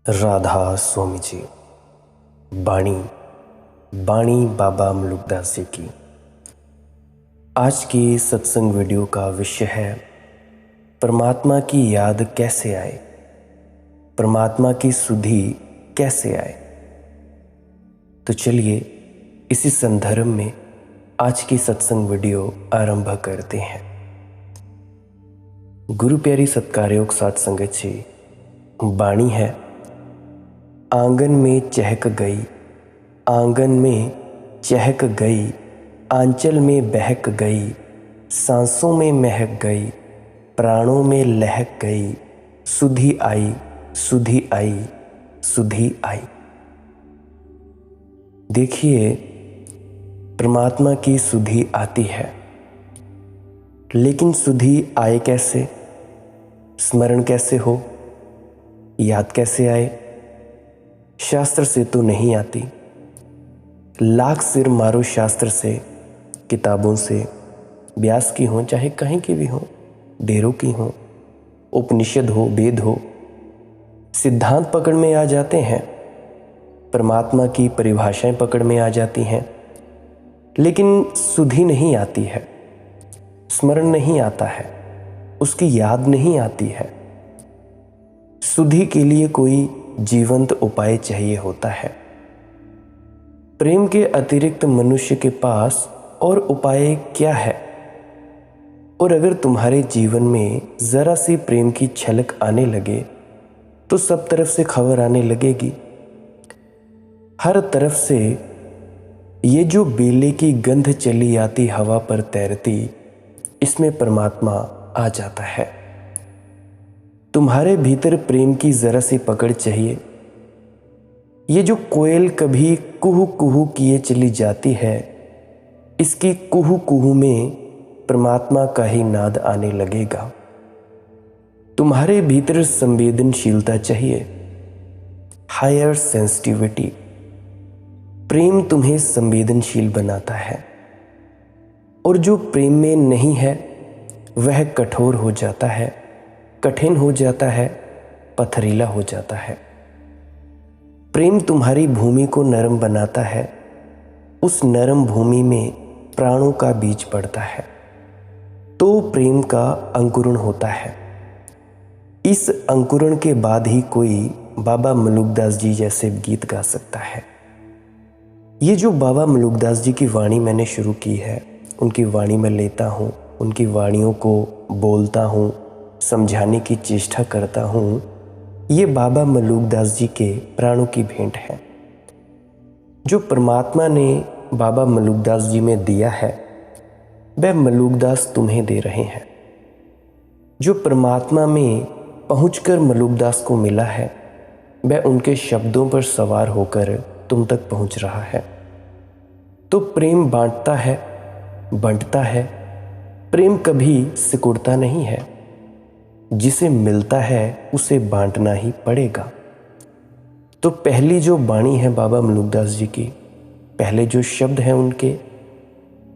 राधा स्वामी जी। बाणी बाणी बाबा मलुकदास जी की। आज की सत्संग वीडियो का विषय है परमात्मा की याद कैसे आए, परमात्मा की सुधि कैसे आए। तो चलिए इसी संदर्भ में आज की सत्संग वीडियो आरंभ करते हैं। गुरु प्यारी सत्कारयोग साध संगत जी, बाणी है। आंगन में चहक गई, आंगन में चहक गई, आंचल में बहक गई, सांसों में महक गई, प्राणों में लहक गई, सुधि आई, सुधि आई, सुधि आई। देखिए, परमात्मा की सुधि आती है, लेकिन सुधि आए कैसे, स्मरण कैसे हो, याद कैसे आए। शास्त्र से तो नहीं आती। लाख सिर मारो शास्त्र से, किताबों से, व्यास की हो चाहे कहीं की भी हो, ढेरों की हो, उपनिषद हो, वेद हो, सिद्धांत पकड़ में आ जाते हैं, परमात्मा की परिभाषाएं पकड़ में आ जाती हैं, लेकिन सुधि नहीं आती है, स्मरण नहीं आता है, उसकी याद नहीं आती है। सुधि के लिए कोई जीवंत उपाय चाहिए होता है। प्रेम के अतिरिक्त मनुष्य के पास और उपाय क्या है? और अगर तुम्हारे जीवन में जरा सी प्रेम की छलक आने लगे तो सब तरफ से खबर आने लगेगी। हर तरफ से ये जो बेले की गंध चली आती हवा पर तैरती, इसमें परमात्मा आ जाता है। तुम्हारे भीतर प्रेम की जरा सी पकड़ चाहिए। ये जो कोयल कभी कुहू कुहू किए चली जाती है, इसकी कुहू कुहू में परमात्मा का ही नाद आने लगेगा। तुम्हारे भीतर संवेदनशीलता चाहिए, हायर सेंसिटिविटी। प्रेम तुम्हें संवेदनशील बनाता है, और जो प्रेम में नहीं है वह कठोर हो जाता है, कठिन हो जाता है, पथरीला हो जाता है। प्रेम तुम्हारी भूमि को नरम बनाता है, उस नरम भूमि में प्राणों का बीज पड़ता है, तो प्रेम का अंकुरण होता है। इस अंकुरण के बाद ही कोई बाबा मलुकदास जी जैसे गीत गा सकता है। ये जो बाबा मलुकदास जी की वाणी मैंने शुरू की है, उनकी वाणी में लेता हूँ, उनकी वाणियों को बोलता हूँ, समझाने की चेष्टा करता हूँ। ये बाबा मलुकदास जी के प्राणों की भेंट है। जो परमात्मा ने बाबा मलुकदास जी में दिया है, वह मलुकदास तुम्हें दे रहे हैं। जो परमात्मा में पहुंचकर मलुकदास को मिला है, वह उनके शब्दों पर सवार होकर तुम तक पहुंच रहा है। तो प्रेम बांटता है, बंटता है। प्रेम कभी सिकुड़ता नहीं है। जिसे मिलता है उसे बांटना ही पड़ेगा। तो पहली जो बाणी है बाबा मलुकदास जी की, पहले जो शब्द हैं उनके,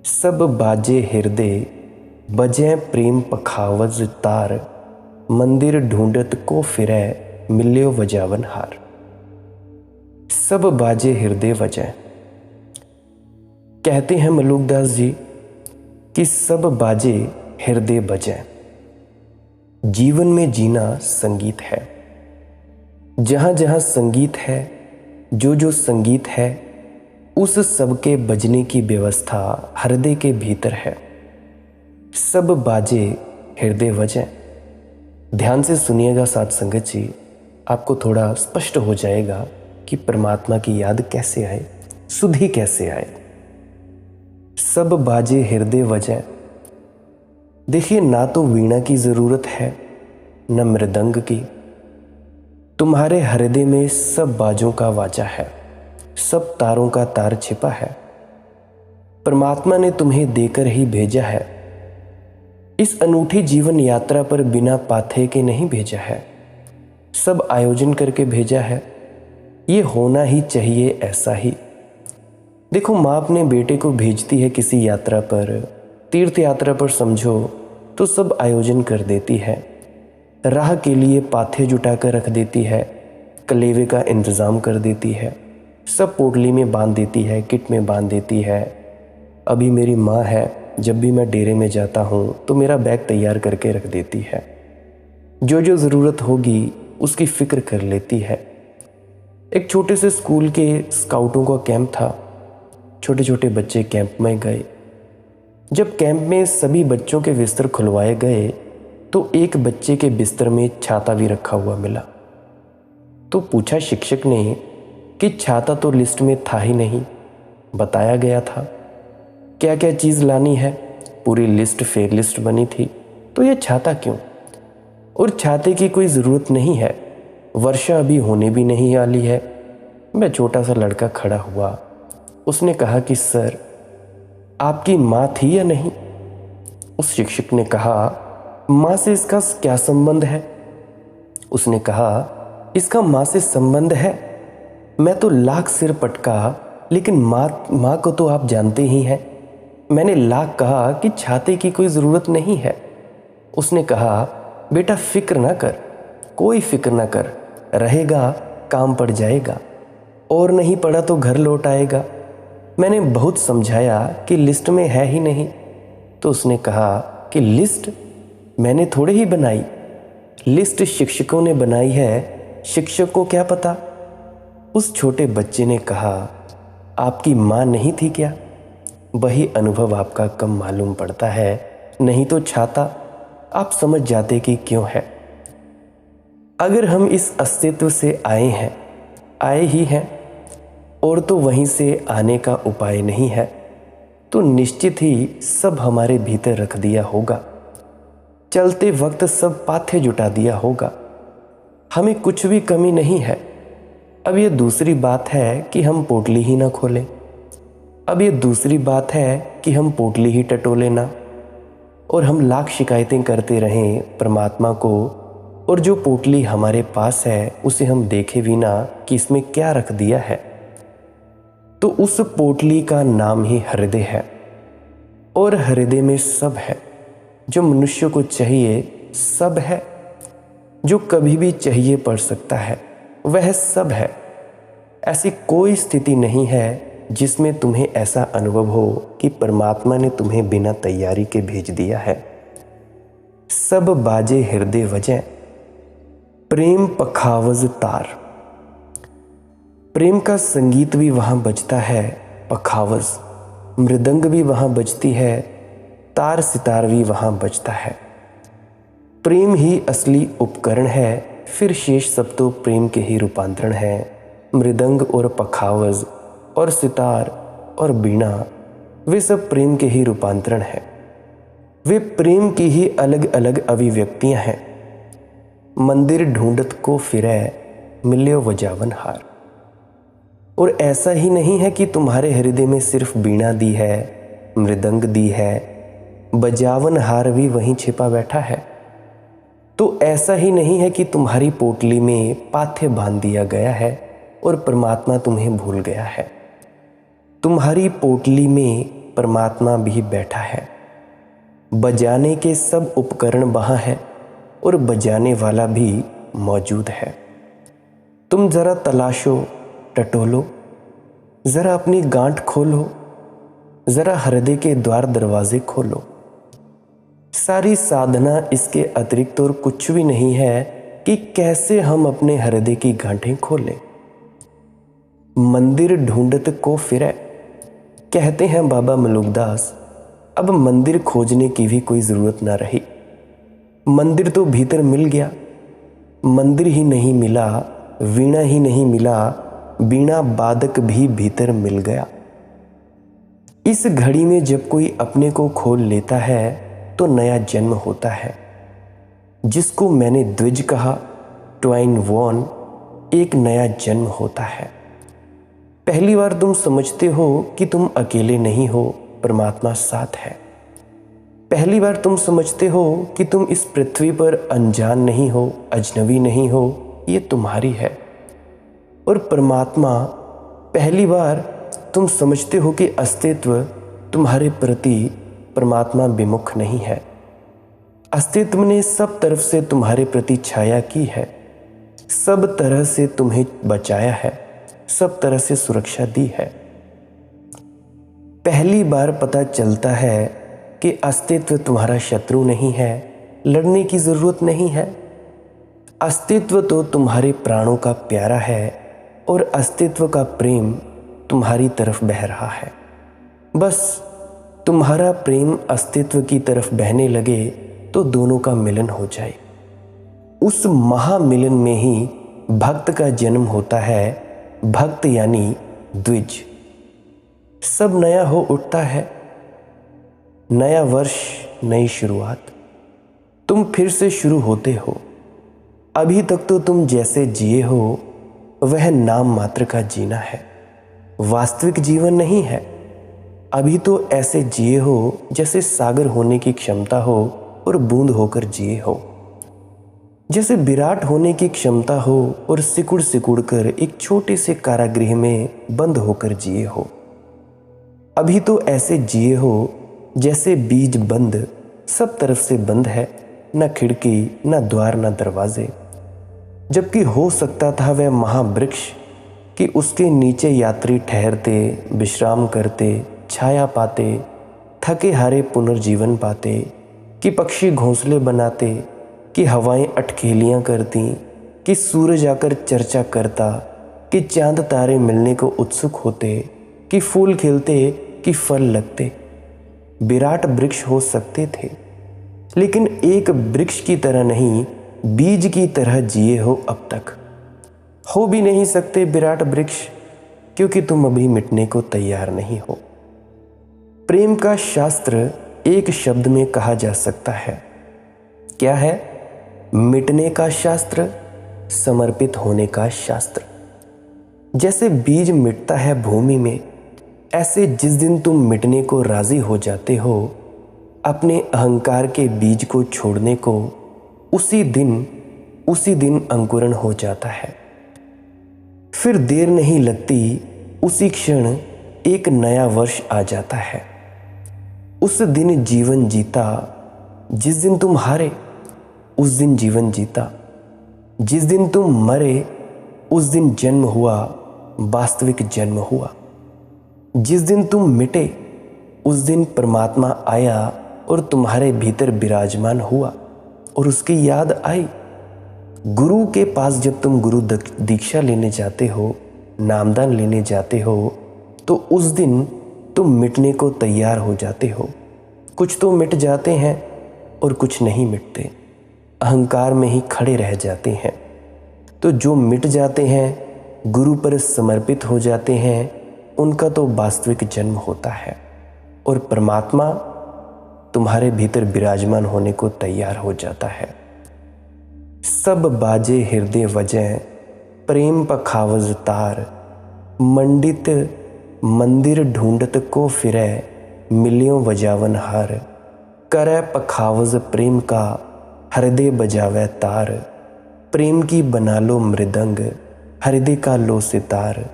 सब बाजे हृदय बजे प्रेम पखावज तार, मंदिर ढूंढत को फिरै मिल्यो वजावन हार। सब बाजे हृदय वजह। कहते हैं मलुकदास जी कि सब बाजे हृदय बजे। जीवन में जीना संगीत है। जहाँ जहाँ संगीत है, जो जो संगीत है, उस सब के बजने की व्यवस्था हृदय के भीतर है। सब बाजे हृदय वजह। ध्यान से सुनिएगा साध संगत जी, आपको थोड़ा स्पष्ट हो जाएगा कि परमात्मा की याद कैसे आए, सुधि कैसे आए। सब बाजे हृदय वजह। देखिए, ना तो वीणा की जरूरत है, न मृदंग की। तुम्हारे हृदय में सब बाजों का वाजा है, सब तारों का तार छिपा है। परमात्मा ने तुम्हें देकर ही भेजा है। इस अनूठी जीवन यात्रा पर बिना पाथे के नहीं भेजा है, सब आयोजन करके भेजा है। ये होना ही चाहिए ऐसा ही। देखो, माँ अपने बेटे को भेजती है किसी यात्रा पर, तीर्थ यात्रा पर समझो, तो सब आयोजन कर देती है। राह के लिए पाथे जुटा कर रख देती है, कलेवे का इंतज़ाम कर देती है, सब पोटली में बांध देती है, किट में बांध देती है। अभी मेरी माँ है, जब भी मैं डेरे में जाता हूँ तो मेरा बैग तैयार करके रख देती है, जो जो ज़रूरत होगी उसकी फ़िक्र कर लेती है। एक छोटे से स्कूल के स्काउटों का कैंप था, छोटे छोटे बच्चे कैंप में गए। जब कैंप में सभी बच्चों के बिस्तर खुलवाए गए तो एक बच्चे के बिस्तर में छाता भी रखा हुआ मिला। तो पूछा शिक्षक ने कि छाता तो लिस्ट में था ही नहीं, बताया गया था क्या क्या चीज़ लानी है, पूरी लिस्ट फेयर लिस्ट बनी थी, तो ये छाता क्यों? और छाते की कोई ज़रूरत नहीं है, वर्षा अभी होने भी नहीं वाली है। मैं छोटा सा लड़का खड़ा हुआ, उसने कहा कि सर आपकी माँ थी या नहीं? उस शिक्षक ने कहा माँ से इसका क्या संबंध है? उसने कहा इसका माँ से संबंध है, मैं तो लाख सिर पटका, लेकिन माँ को तो आप जानते ही हैं। मैंने लाख कहा कि छाते की कोई ज़रूरत नहीं है। उसने कहा बेटा फिक्र ना कर, कोई फिक्र ना कर, रहेगा काम पड़ जाएगा, और नहीं पड़ा तो घर लौट आएगा। मैंने बहुत समझाया कि लिस्ट में है ही नहीं। तो उसने कहा कि लिस्ट मैंने थोड़े ही बनाई, लिस्ट शिक्षकों ने बनाई है, शिक्षक को क्या पता। उस छोटे बच्चे ने कहा आपकी माँ नहीं थी क्या? वही अनुभव आपका कम मालूम पड़ता है, नहीं तो छाता आप समझ जाते कि क्यों है। अगर हम इस अस्तित्व से आए ही हैं, और तो वहीं से आने का उपाय नहीं है, तो निश्चित ही सब हमारे भीतर रख दिया होगा, चलते वक्त सब पाथे जुटा दिया होगा, हमें कुछ भी कमी नहीं है। अब ये दूसरी बात है कि हम पोटली ही ना खोलें, अब ये दूसरी बात है कि हम पोटली ही टटोले ना, और हम लाख शिकायतें करते रहें परमात्मा को, और जो पोटली हमारे पास है उसे हम देखें भी ना कि इसमें क्या रख दिया है। तो उस पोटली का नाम ही हृदय है, और हृदय में सब है, जो मनुष्य को चाहिए सब है, जो कभी भी चाहिए पड़ सकता है वह सब है। ऐसी कोई स्थिति नहीं है जिसमें तुम्हें ऐसा अनुभव हो कि परमात्मा ने तुम्हें बिना तैयारी के भेज दिया है। सब बाजे हृदय वजह, प्रेम पखावज तार। प्रेम का संगीत भी वहाँ बजता है, पखावज मृदंग भी वहाँ बजती है, तार सितार भी वहाँ बजता है। प्रेम ही असली उपकरण है, फिर शेष सब तो प्रेम के ही रूपांतरण है। मृदंग और पखावज और सितार और बीणा वे सब प्रेम के ही रूपांतरण हैं, वे प्रेम की ही अलग अलग अभिव्यक्तियां हैं। मंदिर ढूंढत को फिरै, मिल्यो वजावन हार। और ऐसा ही नहीं है कि तुम्हारे हृदय में सिर्फ बीणा दी है, मृदंग दी है, बजावन हार भी वहीं छिपा बैठा है। तो ऐसा ही नहीं है कि तुम्हारी पोटली में पाथे बांध दिया गया है और परमात्मा तुम्हें भूल गया है। तुम्हारी पोटली में परमात्मा भी बैठा है, बजाने के सब उपकरण वहाँ है और बजाने वाला भी मौजूद है। तुम ज़रा तलाशो, टटोलो, ज़रा अपनी गांठ खोलो, ज़रा हृदय के द्वार दरवाजे खोलो। सारी साधना इसके अतिरिक्त और कुछ भी नहीं है कि कैसे हम अपने हृदय की गांठें खोलें। मंदिर ढूंढत को फिरे, कहते हैं बाबा मलुकदास, अब मंदिर खोजने की भी कोई ज़रूरत ना रही। मंदिर तो भीतर मिल गया, मंदिर ही नहीं मिला, वीणा ही नहीं मिला, वीणा बादक भी भीतर मिल गया। इस घड़ी में जब कोई अपने को खोल लेता है तो नया जन्म होता है, जिसको मैंने द्विज कहा, ट्वाइन वॉन, एक नया जन्म होता है। पहली बार तुम समझते हो कि तुम अकेले नहीं हो, परमात्मा साथ है। पहली बार तुम समझते हो कि तुम इस पृथ्वी पर अनजान नहीं हो, अजनबी नहीं हो, ये तुम्हारी है। और परमात्मा, पहली बार तुम समझते हो कि अस्तित्व तुम्हारे प्रति परमात्मा विमुख नहीं है। अस्तित्व ने सब तरफ से तुम्हारे प्रति छाया की है, सब तरह से तुम्हें बचाया है, सब तरह से सुरक्षा दी है। पहली बार पता चलता है कि अस्तित्व तुम्हारा शत्रु नहीं है, लड़ने की ज़रूरत नहीं है। अस्तित्व तो तुम्हारे प्राणों का प्यारा है और अस्तित्व का प्रेम तुम्हारी तरफ बह रहा है। बस तुम्हारा प्रेम अस्तित्व की तरफ बहने लगे तो दोनों का मिलन हो जाए। उस महामिलन में ही भक्त का जन्म होता है। भक्त यानी द्विज। सब नया हो उठता है, नया वर्ष, नई शुरुआत। तुम फिर से शुरू होते हो। अभी तक तो तुम जैसे जिए हो वह नाम मात्र का जीना है, वास्तविक जीवन नहीं है। अभी तो ऐसे जिए हो जैसे सागर होने की क्षमता हो और बूंद होकर जिए हो, जैसे विराट होने की क्षमता हो और सिकुड़ सिकुड़ कर एक छोटे से कारागृह में बंद होकर जिए हो। अभी तो ऐसे जिए हो जैसे बीज बंद, सब तरफ से बंद है, न खिड़की, न द्वार, न दरवाजे। जबकि हो सकता था वह महावृक्ष कि उसके नीचे यात्री ठहरते, विश्राम करते, छाया पाते, थके हारे पुनर्जीवन पाते, कि पक्षी घोंसले बनाते, कि हवाएं अटखेलियाँ करती, कि सूरज आकर चर्चा करता, कि चांद तारे मिलने को उत्सुक होते, कि फूल खिलते, कि फल लगते। विराट वृक्ष हो सकते थे, लेकिन एक वृक्ष की तरह नहीं, बीज की तरह जिए हो अब तक। हो भी नहीं सकते विराट वृक्ष, क्योंकि तुम अभी मिटने को तैयार नहीं हो। प्रेम का शास्त्र एक शब्द में कहा जा सकता है। क्या है? मिटने का शास्त्र, समर्पित होने का शास्त्र। जैसे बीज मिटता है भूमि में, ऐसे जिस दिन तुम मिटने को राजी हो जाते हो, अपने अहंकार के बीज को छोड़ने को, उसी दिन अंकुरण हो जाता है। फिर देर नहीं लगती, उसी क्षण एक नया वर्ष आ जाता है। उस दिन जीवन जीता, जिस दिन तुम हारे उस दिन जीवन जीता, जिस दिन तुम मरे उस दिन जन्म हुआ, वास्तविक जन्म हुआ। जिस दिन तुम मिटे उस दिन परमात्मा आया और तुम्हारे भीतर विराजमान हुआ और उसकी याद आई। गुरु के पास जब तुम गुरु दीक्षा लेने जाते हो, नामदान लेने जाते हो, तो उस दिन तुम मिटने को तैयार हो जाते हो। कुछ तो मिट जाते हैं और कुछ नहीं मिटते, अहंकार में ही खड़े रह जाते हैं। तो जो मिट जाते हैं, गुरु पर समर्पित हो जाते हैं, उनका तो वास्तविक जन्म होता है और परमात्मा तुम्हारे भीतर विराजमान होने को तैयार हो जाता है। सब बाजे हृदय वजह, प्रेम पखावज तार, मंडित मंदिर ढूंढत को फिरे, मिलियों वजावन हार, करे पखावज प्रेम का, हृदय बजावे तार, प्रेम की बना लो मृदंग, हृदय का लो सितार,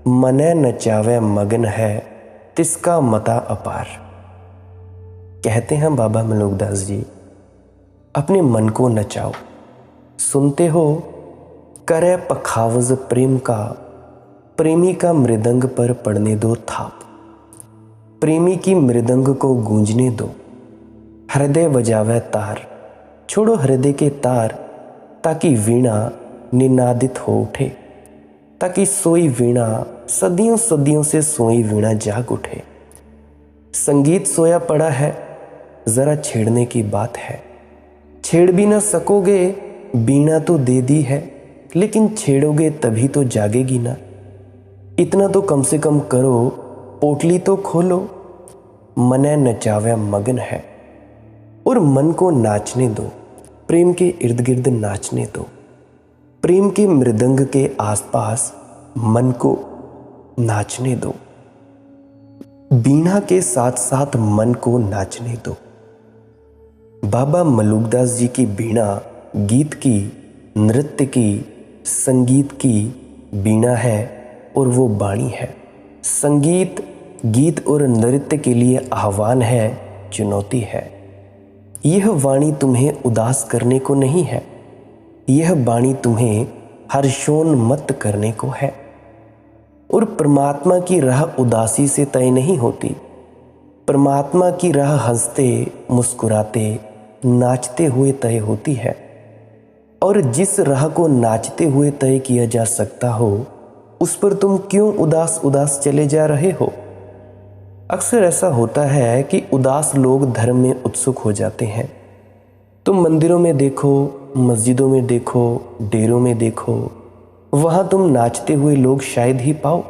मने नचावे मगन है, तिसका मता अपार। कहते हैं बाबा मलुकदास जी, अपने मन को नचाओ। सुनते हो, करे पखावज प्रेम का, प्रेमी का मृदंग पर पड़ने दो थाप, प्रेमी की मृदंग को गूंजने दो, हृदय बजावे तार, छोड़ो हृदय के तार, ताकि वीणा निनादित हो उठे, ताकि सोई वीणा, सदियों सदियों से सोई वीणा जाग उठे। संगीत सोया पड़ा है, जरा छेड़ने की बात है। छेड़ भी ना सकोगे, वीणा तो दे दी है, लेकिन छेड़ोगे तभी तो जागेगी ना। इतना तो कम से कम करो, पोटली तो खोलो। मने नचावे मगन है, और मन को नाचने दो, प्रेम के इर्द गिर्द नाचने दो। प्रेम के मृदंग के आसपास मन को नाचने दो, बीणा के साथ साथ मन को नाचने दो। बाबा मलुकदास जी की बीणा गीत की, नृत्य की, संगीत की बीणा है और वो वाणी है। संगीत, गीत और नृत्य के लिए आह्वान है, चुनौती है। यह वाणी तुम्हें उदास करने को नहीं है, यह वाणी तुम्हें हर्षोन्मत्त करने को है। और परमात्मा की राह उदासी से तय नहीं होती। परमात्मा की राह हंसते मुस्कुराते नाचते हुए तय होती है। और जिस राह को नाचते हुए तय किया जा सकता हो, उस पर तुम क्यों उदास उदास चले जा रहे हो? अक्सर ऐसा होता है कि उदास लोग धर्म में उत्सुक हो जाते हैं। तुम मंदिरों में देखो, मस्जिदों में देखो, डेरों में देखो, वहाँ तुम नाचते हुए लोग शायद ही पाओ।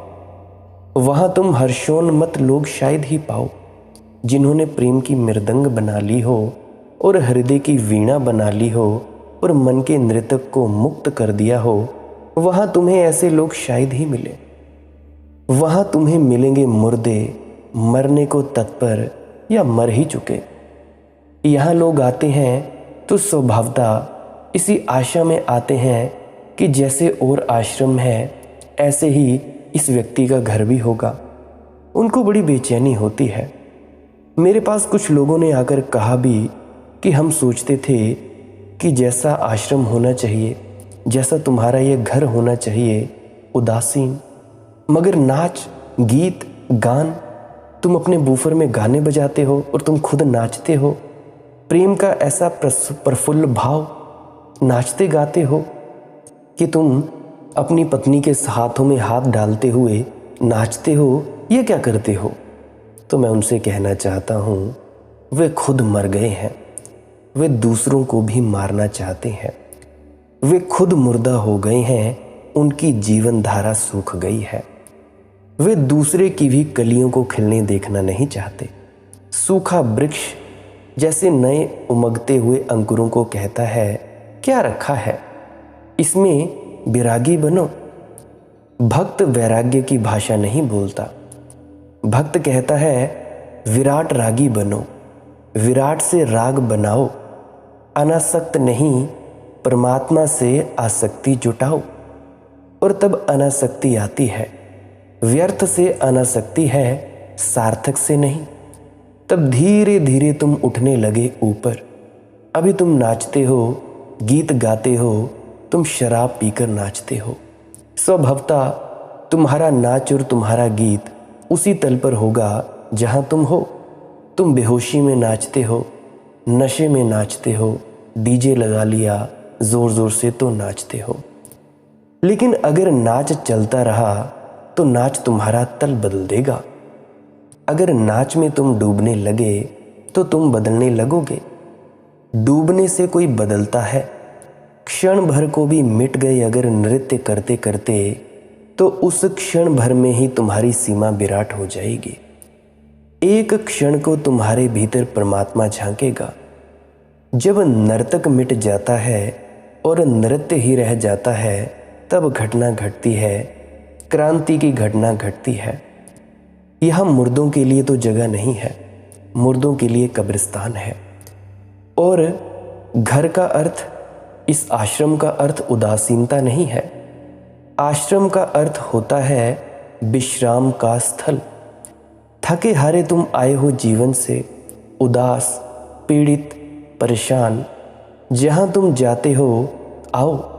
वहाँ तुम हर्षोन्मत्त लोग शायद ही पाओ, जिन्होंने प्रेम की मृदंग बना ली हो और हृदय की वीणा बना ली हो और मन के नृतक को मुक्त कर दिया हो। वहाँ तुम्हें ऐसे लोग शायद ही मिले। वहाँ तुम्हें मिलेंगे मुर्दे, मरने को तत्पर या मर ही चुके। यहाँ लोग आते हैं तो स्वभावतः इसी आशा में आते हैं कि जैसे और आश्रम है, ऐसे ही इस व्यक्ति का घर भी होगा। उनको बड़ी बेचैनी होती है। मेरे पास कुछ लोगों ने आकर कहा भी कि हम सोचते थे कि जैसा आश्रम होना चाहिए, जैसा तुम्हारा ये घर होना चाहिए, उदासीन, मगर नाच गीत गान, तुम अपने बूफर में गाने बजाते हो और तुम खुद नाचते हो। प्रेम का ऐसा प्रफुल्ल भाव, नाचते गाते हो कि तुम अपनी पत्नी के हाथों में हाथ डालते हुए नाचते हो। ये क्या करते हो? तो मैं उनसे कहना चाहता हूँ, वे खुद मर गए हैं। वे दूसरों को भी मारना चाहते हैं। वे खुद मुर्दा हो गए हैं। उनकी जीवन धारा सूख गई है। वे दूसरे की भी कलियों को खिलने देखना नहीं चाहते। सूखा वृक्ष जैसे नए उमगते हुए अंकुरों को कहता है, क्या रखा है इसमें, विरागी बनो। भक्त वैराग्य की भाषा नहीं बोलता। भक्त कहता है, विराट रागी बनो, विराट से राग बनाओ। अनासक्त नहीं, परमात्मा से आसक्ति जुटाओ। और तब अनासक्ति आती है। व्यर्थ से अनासक्ति है, सार्थक से नहीं। तब धीरे धीरे तुम उठने लगे ऊपर। अभी तुम नाचते हो, गीत गाते हो, तुम शराब पीकर नाचते हो। स्वभावतः तुम्हारा नाच और तुम्हारा गीत उसी तल पर होगा जहां तुम हो। तुम बेहोशी में नाचते हो, नशे में नाचते हो, डीजे लगा लिया, जोर जोर से तो नाचते हो। लेकिन अगर नाच चलता रहा तो नाच तुम्हारा तल बदल देगा। अगर नाच में तुम डूबने लगे तो तुम बदलने लगोगे। डूबने से कोई बदलता है? क्षण भर को भी मिट गए अगर नृत्य करते करते, तो उस क्षण भर में ही तुम्हारी सीमा विराट हो जाएगी। एक क्षण को तुम्हारे भीतर परमात्मा झांकेगा। जब नर्तक मिट जाता है और नृत्य ही रह जाता है, तब घटना घटती है, क्रांति की घटना घटती है। यहाँ मुर्दों के लिए तो जगह नहीं है, मुर्दों के लिए कब्रिस्तान है। और घर का अर्थ, इस आश्रम का अर्थ उदासीनता नहीं है। आश्रम का अर्थ होता है विश्राम का स्थल। थके हारे तुम आए हो जीवन से, उदास, पीड़ित, परेशान। जहाँ तुम जाते हो, आओ।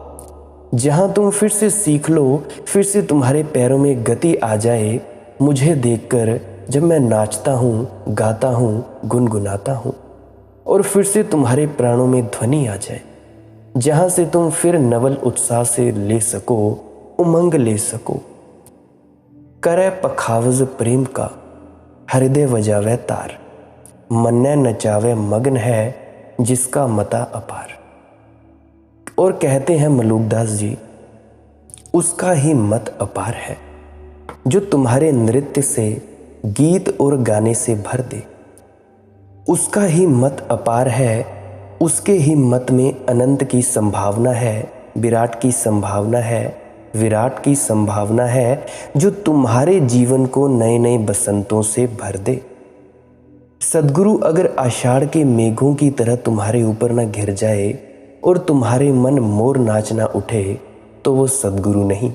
जहाँ तुम फिर से सीख लो, फिर से तुम्हारे पैरों में गति आ जाए मुझे देखकर, जब मैं नाचता हूँ, गाता हूँ, गुनगुनाता हूँ, और फिर से तुम्हारे प्राणों में ध्वनि आ जाए, जहाँ से तुम फिर नवल उत्साह से ले सको, उमंग ले सको। करे पखावज प्रेम का, हृदय बजावे तार, मन्ने नचावे मग्न है जिसका मता अपार। और कहते हैं मलूकदास जी, उसका ही मत अपार है जो तुम्हारे नृत्य से, गीत और गाने से भर दे। उसका ही मत अपार है, उसके ही मत में अनंत की संभावना है, विराट की संभावना है, विराट की संभावना है, जो तुम्हारे जीवन को नए नए बसंतों से भर दे। सद्गुरु अगर आषाढ़ के मेघों की तरह तुम्हारे ऊपर न घिर जाए और तुम्हारे मन मोर नाच ना उठे, तो वो सद्गुरु नहीं।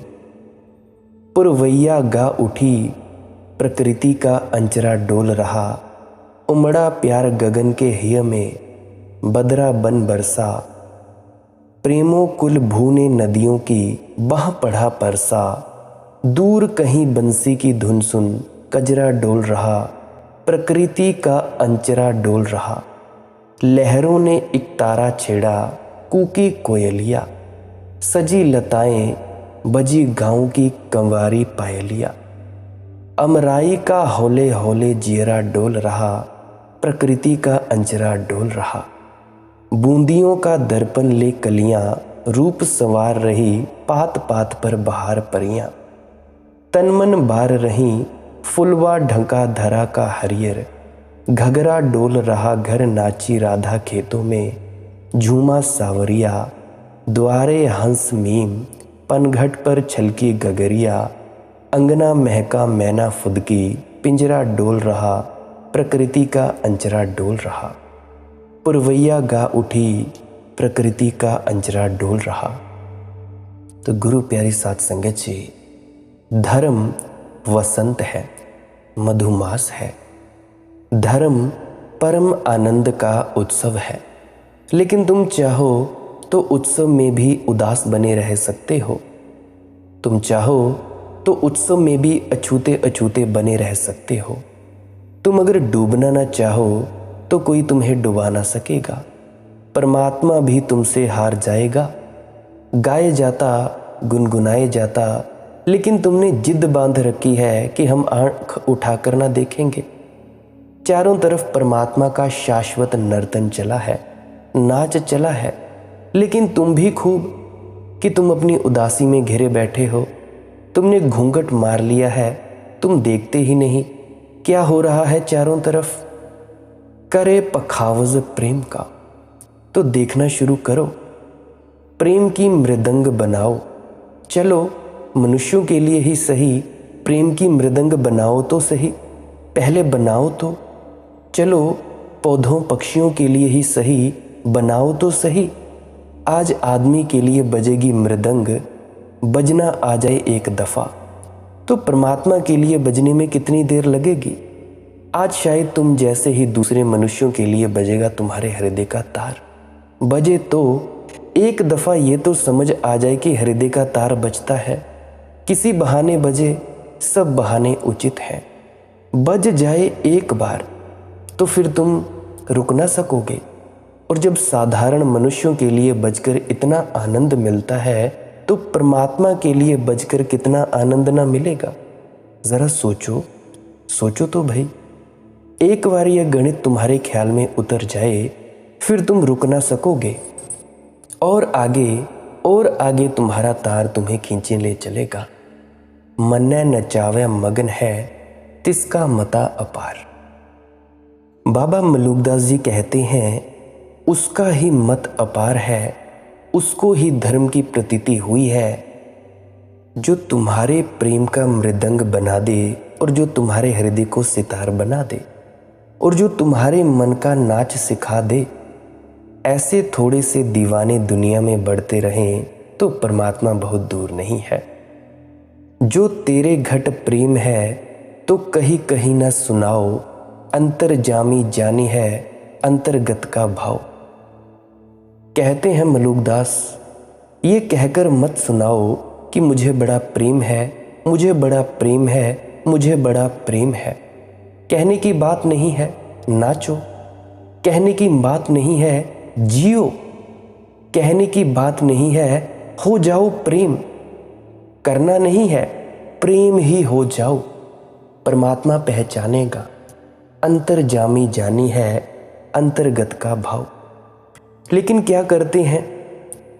पुरवैया गा उठी, प्रकृति का अंचरा डोल रहा, उमड़ा प्यार गगन के हिय में, बदरा बन बरसा। प्रेमों कुल भूने नदियों की बह पढ़ा परसा, दूर कहीं बंसी की धुन सुन कजरा डोल रहा, प्रकृति का अंचरा डोल रहा। लहरों ने एक तारा छेड़ा, कूकी कोयलिया, सजी लताएं बजी गाँव की कंवारी पायलिया। अमराई का हौले हौले जियरा डोल रहा, प्रकृति का अंचरा डोल रहा। बूंदियों का दर्पण ले कलियां, रूप संवार रही पात पात पर बहार परियां। तन मन बार रही फुलवा ढंका धरा का हरियर, घघरा डोल रहा घर नाची राधा खेतों में, झूमा सावरिया द्वारे हंस मीम, पनघट पर छलकी गगरिया। अंगना महका मैना फुदकी, पिंजरा डोल रहा, प्रकृति का अंचरा डोल रहा। पुरवैया गा उठी, प्रकृति का अंचरा डोल रहा। तो गुरु प्यारी साथ संगत जी, धर्म वसंत है, मधुमास है। धर्म परम आनंद का उत्सव है, लेकिन तुम चाहो तो उत्सव में भी उदास बने रह सकते हो। तुम चाहो तो उत्सव में भी अछूते अछूते बने रह सकते हो। तुम अगर डूबना ना चाहो तो कोई तुम्हें डुबा ना सकेगा। परमात्मा भी तुमसे हार जाएगा। गाए जाता, गुनगुनाए जाता, लेकिन तुमने जिद बांध रखी है कि हम आंख उठाकर ना देखेंगे। चारों तरफ परमात्मा का शाश्वत नर्तन चला है, नाच चला है, लेकिन तुम भी खूब कि तुम अपनी उदासी में घिरे बैठे हो। तुमने घूंघट मार लिया है, तुम देखते ही नहीं क्या हो रहा है चारों तरफ। करे पखावज प्रेम का तो देखना शुरू करो। प्रेम की मृदंग बनाओ। चलो मनुष्यों के लिए ही सही, प्रेम की मृदंग बनाओ तो सही, पहले बनाओ तो। चलो पौधों पक्षियों के लिए ही सही, बनाओ तो सही। आज आदमी के लिए बजेगी मृदंग, बजना आ जाए एक दफ़ा, तो परमात्मा के लिए बजने में कितनी देर लगेगी। आज शायद तुम जैसे ही दूसरे मनुष्यों के लिए बजेगा तुम्हारे हृदय का तार। बजे तो एक दफ़ा ये तो समझ आ जाए कि हृदय का तार बजता है। किसी बहाने बजे, सब बहाने उचित हैं। बज जाए एक बार तो फिर तुम रुक ना सकोगे। और जब साधारण मनुष्यों के लिए बजकर इतना आनंद मिलता है, तो परमात्मा के लिए बजकर कितना आनंद ना मिलेगा। ज़रा सोचो, सोचो तो भाई। एक बार यह गणित तुम्हारे ख्याल में उतर जाए, फिर तुम रुक ना सकोगे और आगे तुम्हारा तार तुम्हें खींचे ले चलेगा। मन्ने नचावे मगन है, तिसका मता अपार। बाबा मलूकदास जी कहते हैं, उसका ही मत अपार है, उसको ही धर्म की प्रतीति हुई है। जो तुम्हारे प्रेम का मृदंग बना दे और जो तुम्हारे हृदय को सितार बना दे और जो तुम्हारे मन का नाच सिखा दे। ऐसे थोड़े से दीवाने दुनिया में बढ़ते रहें तो परमात्मा बहुत दूर नहीं है। जो तेरे घट प्रेम है तो कहीं कहीं ना सुनाओ, अंतर्जामी जानी है अंतर्गत का भाव। कहते हैं मलूकदास, ये कहकर मत सुनाओ कि मुझे बड़ा प्रेम है, मुझे बड़ा प्रेम है, मुझे बड़ा प्रेम है। कहने की बात नहीं है, नाचो। कहने की बात नहीं है, जियो। कहने की बात नहीं है, हो जाओ प्रेम। करना नहीं है, प्रेम ही हो जाओ। परमात्मा पहचानेगा, अंतर्जामी जानी है अंतर्गत का भाव। लेकिन क्या करते हैं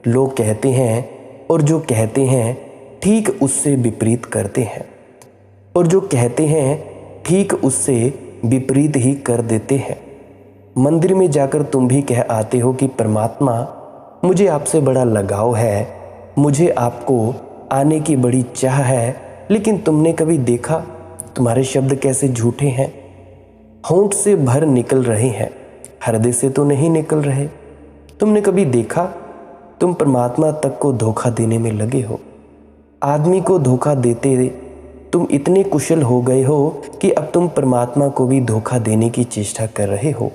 लोग? कहते हैं और जो कहते हैं ठीक उससे विपरीत करते हैं, और जो कहते हैं ठीक उससे विपरीत ही कर देते हैं। मंदिर में जाकर तुम भी कह आते हो कि परमात्मा मुझे आपसे बड़ा लगाव है, मुझे आपको आने की बड़ी चाह है, लेकिन तुमने कभी देखा तुम्हारे शब्द कैसे झूठे हैं? होंठ से भर निकल रहे हैं, हृदय से तो नहीं निकल रहे। तुमने कभी देखा? तुम परमात्मा तक को धोखा देने में लगे हो। आदमी को धोखा देते तुम इतने कुशल हो गए हो कि अब तुम परमात्मा को भी धोखा देने की चेष्टा कर रहे हो।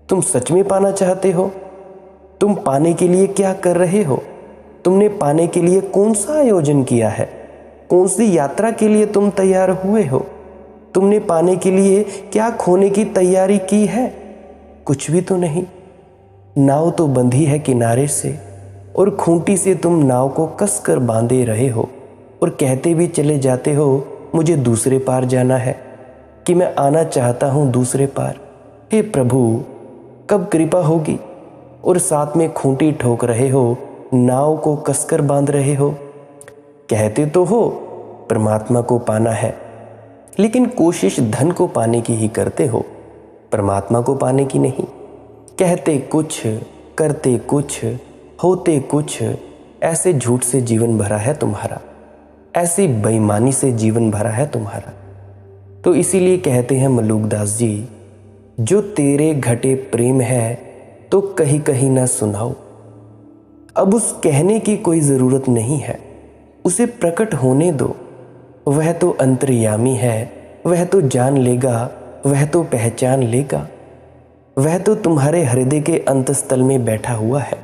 तुम सच में पाना चाहते हो? तुम पाने के लिए क्या कर रहे हो? तुमने पाने के लिए कौन सा आयोजन किया है? कौन सी यात्रा के लिए तुम तैयार हुए हो? तुमने पाने के लिए क्या खोने की तैयारी की है? कुछ भी तो नहीं। नाव तो बंधी है किनारे से और खूंटी से तुम नाव को कसकर बांधे रहे हो और कहते भी चले जाते हो मुझे दूसरे पार जाना है, कि मैं आना चाहता हूँ दूसरे पार। हे प्रभु, कब कृपा होगी? और साथ में खूंटी ठोक रहे हो, नाव को कसकर बांध रहे हो। कहते तो हो परमात्मा को पाना है, लेकिन कोशिश धन को पाने की ही करते हो, परमात्मा को पाने की नहीं। कहते कुछ, करते कुछ, होते कुछ। ऐसे झूठ से जीवन भरा है तुम्हारा, ऐसी बेईमानी से जीवन भरा है तुम्हारा। तो इसीलिए कहते हैं मलूकदास जी, जो तेरे घटे प्रेम है तो कहीं कहीं ना सुनाओ। अब उस कहने की कोई ज़रूरत नहीं है, उसे प्रकट होने दो। वह तो अंतर्यामी है, वह तो जान लेगा, वह तो पहचान लेगा। वह तो तुम्हारे हृदय के अंतस्थल में बैठा हुआ है,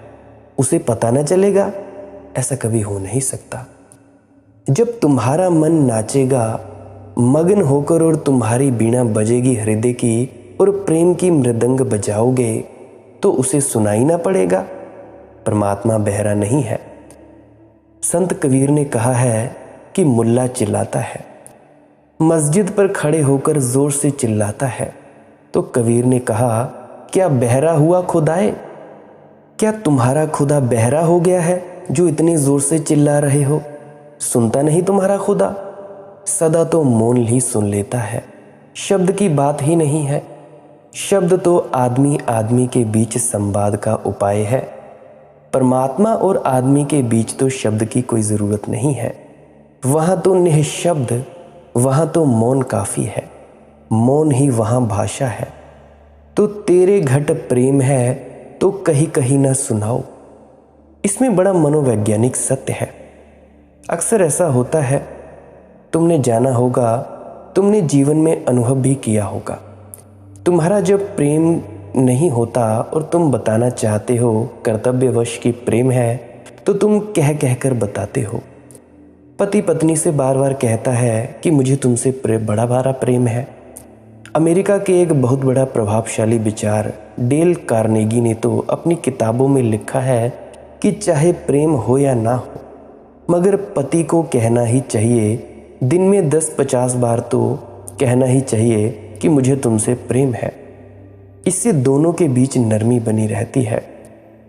उसे पता न चलेगा? ऐसा कभी हो नहीं सकता। जब तुम्हारा मन नाचेगा मगन होकर और तुम्हारी बीणा बजेगी हृदय की और प्रेम की मृदंग बजाओगे, तो उसे सुनाई ना पड़ेगा? परमात्मा बहरा नहीं है। संत कबीर ने कहा है कि मुल्ला चिल्लाता है, मस्जिद पर खड़े होकर जोर से चिल्लाता है, तो कबीर ने कहा क्या बहरा हुआ खुदाए? क्या तुम्हारा खुदा बहरा हो गया है जो इतने जोर से चिल्ला रहे हो? सुनता नहीं तुम्हारा खुदा? सदा तो मौन ही सुन लेता है, शब्द की बात ही नहीं है। शब्द तो आदमी आदमी के बीच संवाद का उपाय है। परमात्मा और आदमी के बीच तो शब्द की कोई ज़रूरत नहीं है। वहाँ तो निःशब्द, वहाँ तो मौन काफ़ी है, मौन ही वहाँ भाषा है। तो तेरे घट प्रेम है तो कहीं कहीं ना सुनाओ। इसमें बड़ा मनोवैज्ञानिक सत्य है। अक्सर ऐसा होता है, तुमने जाना होगा, तुमने जीवन में अनुभव भी किया होगा। तुम्हारा जब प्रेम नहीं होता और तुम बताना चाहते हो कर्तव्यवश कि प्रेम है, तो तुम कह कहकर बताते हो। पति पत्नी से बार बार कहता है कि मुझे तुमसे बड़ा प्रेम है। अमेरिका के एक बहुत बड़ा प्रभावशाली विचार डेल कार्नेगी ने तो अपनी किताबों में लिखा है कि चाहे प्रेम हो या ना हो, मगर पति को कहना ही चाहिए, दिन में 10-50 बार तो कहना ही चाहिए कि मुझे तुमसे प्रेम है। इससे दोनों के बीच नरमी बनी रहती है,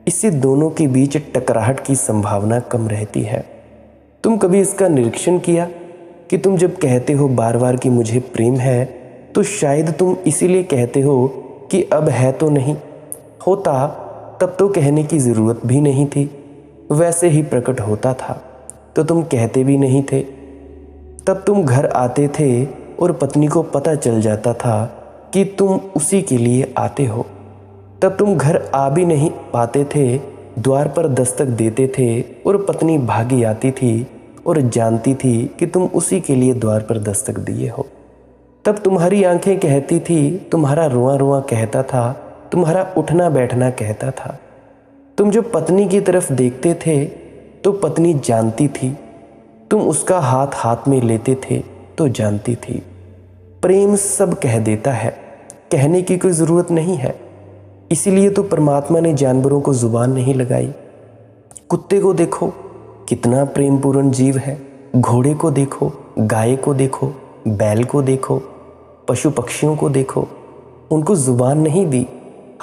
इससे दोनों के बीच टकराहट की संभावना कम रहती है। तुम कभी इसका निरीक्षण किया कि तुम जब कहते हो बार बार कि मुझे प्रेम है, तो शायद तुम इसीलिए कहते हो कि अब है तो नहीं, होता तब तो कहने की ज़रूरत भी नहीं थी, वैसे ही प्रकट होता था तो तुम कहते भी नहीं थे। तब तुम घर आते थे और पत्नी को पता चल जाता था कि तुम उसी के लिए आते हो। तब तुम घर आ भी नहीं पाते थे, द्वार पर दस्तक देते थे और पत्नी भागी आती थी और जानती थी कि तुम उसी के लिए द्वार पर दस्तक दिए हो। तब तुम्हारी आंखें कहती थी, तुम्हारा रुआ रुआ कहता था, तुम्हारा उठना बैठना कहता था। तुम जब पत्नी की तरफ देखते थे तो पत्नी जानती थी, तुम उसका हाथ हाथ में लेते थे तो जानती थी। प्रेम सब कह देता है, कहने की कोई ज़रूरत नहीं है। इसीलिए तो परमात्मा ने जानवरों को ज़ुबान नहीं लगाई। कुत्ते को देखो कितना प्रेमपूर्ण जीव है, घोड़े को देखो, गाय को देखो, बैल को देखो, पशु पक्षियों को देखो, उनको ज़ुबान नहीं दी,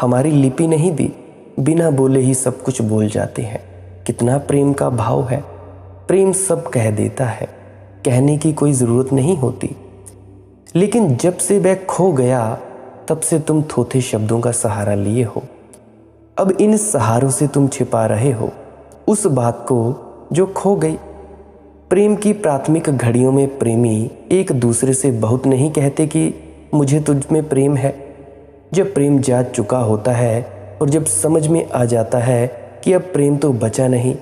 हमारी लिपि नहीं दी, बिना बोले ही सब कुछ बोल जाते हैं। कितना प्रेम का भाव है। प्रेम सब कह देता है, कहने की कोई ज़रूरत नहीं होती। लेकिन जब से वह खो गया, तब से तुम थोथे शब्दों का सहारा लिए हो। अब इन सहारों से तुम छिपा रहे हो उस बात को जो खो गई। प्रेम की प्राथमिक घड़ियों में प्रेमी एक दूसरे से बहुत नहीं कहते कि मुझे तुझ में प्रेम है। जब प्रेम जा चुका होता है और जब समझ में आ जाता है कि अब प्रेम तो बचा नहीं,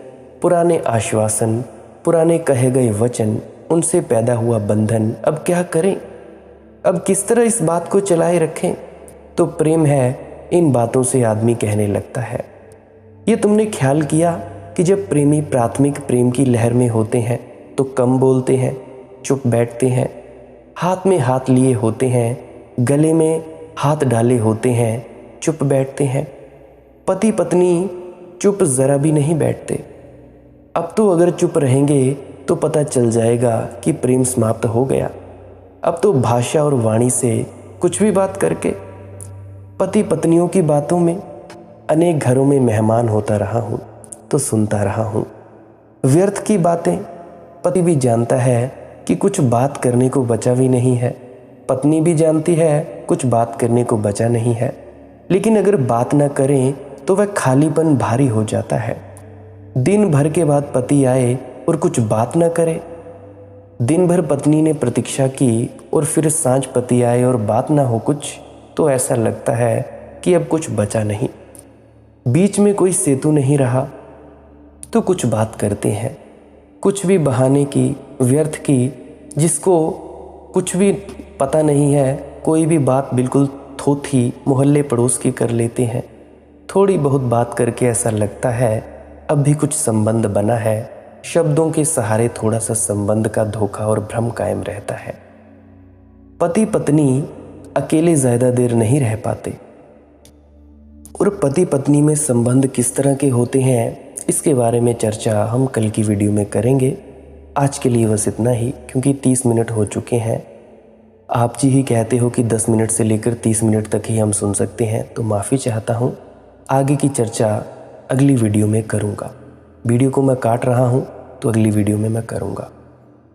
पुराने आश्वासन, पुराने कहे गए वचन, उनसे पैदा हुआ बंधन, अब क्या करें, अब किस तरह इस बात को चलाए रखें, तो प्रेम है इन बातों से आदमी कहने लगता है। ये तुमने ख्याल किया कि जब प्रेमी प्राथमिक प्रेम की लहर में होते हैं तो कम बोलते हैं, चुप बैठते हैं, हाथ में हाथ लिए होते हैं, गले में हाथ डाले होते हैं, चुप बैठते हैं। पति पत्नी चुप ज़रा भी नहीं बैठते। अब तो अगर चुप रहेंगे तो पता चल जाएगा कि प्रेम समाप्त हो गया। अब तो भाषा और वाणी से कुछ भी बात करके पति पत्नियों की बातों में अनेक घरों में मेहमान होता रहा हूँ तो सुनता रहा हूँ। व्यर्थ की बातें पति भी जानता है कि कुछ बात करने को बचा भी नहीं है, पत्नी भी जानती है कुछ बात करने को बचा नहीं है, लेकिन अगर बात ना करें तो वह खालीपन भारी हो जाता है। दिन भर के बाद पति आए और कुछ बात ना करे। दिन भर पत्नी ने प्रतीक्षा की और फिर सांझ पति आए और बात ना हो कुछ, तो ऐसा लगता है कि अब कुछ बचा नहीं। बीच में कोई सेतु नहीं रहा तो कुछ बात करते हैं, कुछ भी बहाने की, व्यर्थ की, जिसको कुछ भी पता नहीं है। कोई भी बात बिल्कुल थोथी मोहल्ले पड़ोस की कर लेते हैं। थोड़ी बहुत बात करके ऐसा लगता है अब भी कुछ संबंध बना है। शब्दों के सहारे थोड़ा सा संबंध का धोखा और भ्रम कायम रहता है। पति पत्नी अकेले ज़्यादा देर नहीं रह पाते और पति पत्नी में संबंध किस तरह के होते हैं इसके बारे में चर्चा हम कल की वीडियो में करेंगे। आज के लिए बस इतना ही, क्योंकि 30 मिनट हो चुके हैं। आप जी ही कहते हो कि 10 मिनट से लेकर 30 मिनट तक ही हम सुन सकते हैं, तो माफ़ी चाहता हूँ। आगे की चर्चा अगली वीडियो में करूँगा। वीडियो को मैं काट रहा हूँ तो अगली वीडियो में मैं करूँगा।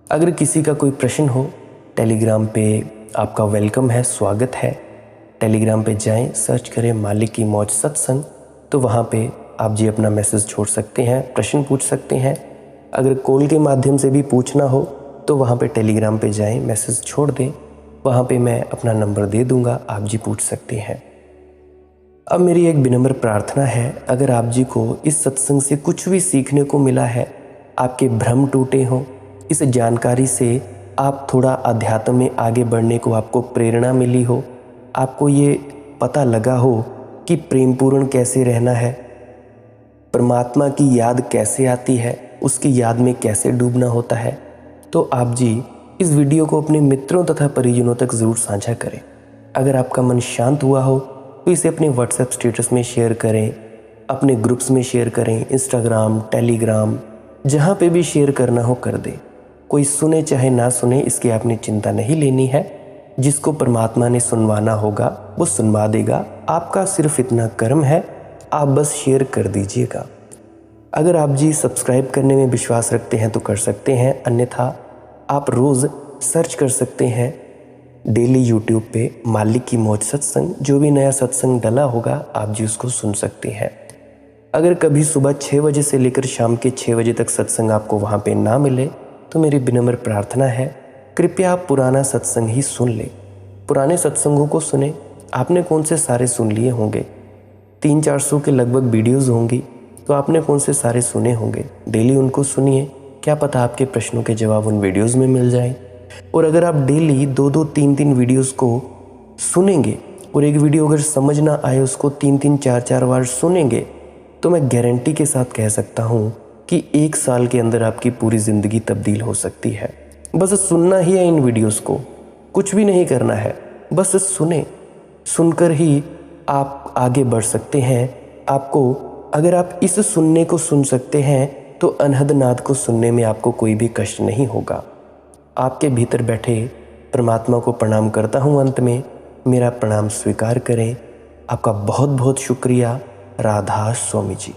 अगर किसी का कोई प्रश्न हो, टेलीग्राम पे आपका वेलकम है, स्वागत है। टेलीग्राम पे जाएं, सर्च करें मालिक की मौज सत्संग, तो वहाँ पे आप जी अपना मैसेज छोड़ सकते हैं, प्रश्न पूछ सकते हैं। अगर कॉल के माध्यम से भी पूछना हो तो वहाँ पे टेलीग्राम पे जाएं, मैसेज छोड़ दें, वहाँ पे मैं अपना नंबर दे दूँगा, आप जी पूछ सकते हैं। अब मेरी एक विनम्र प्रार्थना है, अगर आप जी को इस सत्संग से कुछ भी सीखने को मिला है, आपके भ्रम टूटे हों, इस जानकारी से आप थोड़ा अध्यात्म में आगे बढ़ने को आपको प्रेरणा मिली हो, आपको ये पता लगा हो कि प्रेमपूर्ण कैसे रहना है, परमात्मा की याद कैसे आती है, उसकी याद में कैसे डूबना होता है, तो आप जी इस वीडियो को अपने मित्रों तथा परिजनों तक ज़रूर साझा करें। अगर आपका मन शांत हुआ हो तो इसे अपने व्हाट्सएप स्टेटस में शेयर करें, अपने ग्रुप्स में शेयर करें, इंस्टाग्राम, टेलीग्राम, जहाँ पे भी शेयर करना हो कर दें। कोई सुने चाहे ना सुने, इसकी आपने चिंता नहीं लेनी है। जिसको परमात्मा ने सुनवाना होगा वो सुनवा देगा। आपका सिर्फ इतना कर्म है, आप बस शेयर कर दीजिएगा। अगर आप जी सब्सक्राइब करने में विश्वास रखते हैं तो कर सकते हैं, अन्यथा आप रोज़ सर्च कर सकते हैं डेली यूट्यूब पे मालिक की मौज सत्संग। जो भी नया सत्संग डला होगा आप जी उसको सुन सकते हैं। अगर कभी सुबह 6 बजे से लेकर शाम के 6 बजे तक सत्संग आपको वहाँ पे ना मिले तो मेरी विनम्र प्रार्थना है, कृपया आप पुराना सत्संग ही सुन लें। पुराने सत्संगों को सुने। आपने कौन से सारे सुन लिए होंगे? 300-400 के लगभग वीडियोज़ होंगी, तो आपने कौन से सारे सुने होंगे? डेली उनको सुनिए, क्या पता आपके प्रश्नों के जवाब उन वीडियोज़ में मिल जाएं। और अगर आप डेली 2-2, 3-3 वीडियोज़ को सुनेंगे और एक वीडियो अगर समझ ना आए उसको 3-3, 4-4 बार सुनेंगे, तो मैं गारंटी के साथ कह सकता हूँ कि 1 साल के अंदर आपकी पूरी ज़िंदगी तब्दील हो सकती है। बस सुनना ही है इन वीडियोज़ को, कुछ भी नहीं करना है, बस सुने। सुनकर ही आप आगे बढ़ सकते हैं। आपको अगर आप इस सुनने को सुन सकते हैं तो अनहद नाद को सुनने में आपको कोई भी कष्ट नहीं होगा। आपके भीतर बैठे परमात्मा को प्रणाम करता हूँ। अंत में मेरा प्रणाम स्वीकार करें। आपका बहुत बहुत शुक्रिया। राधा स्वामी जी।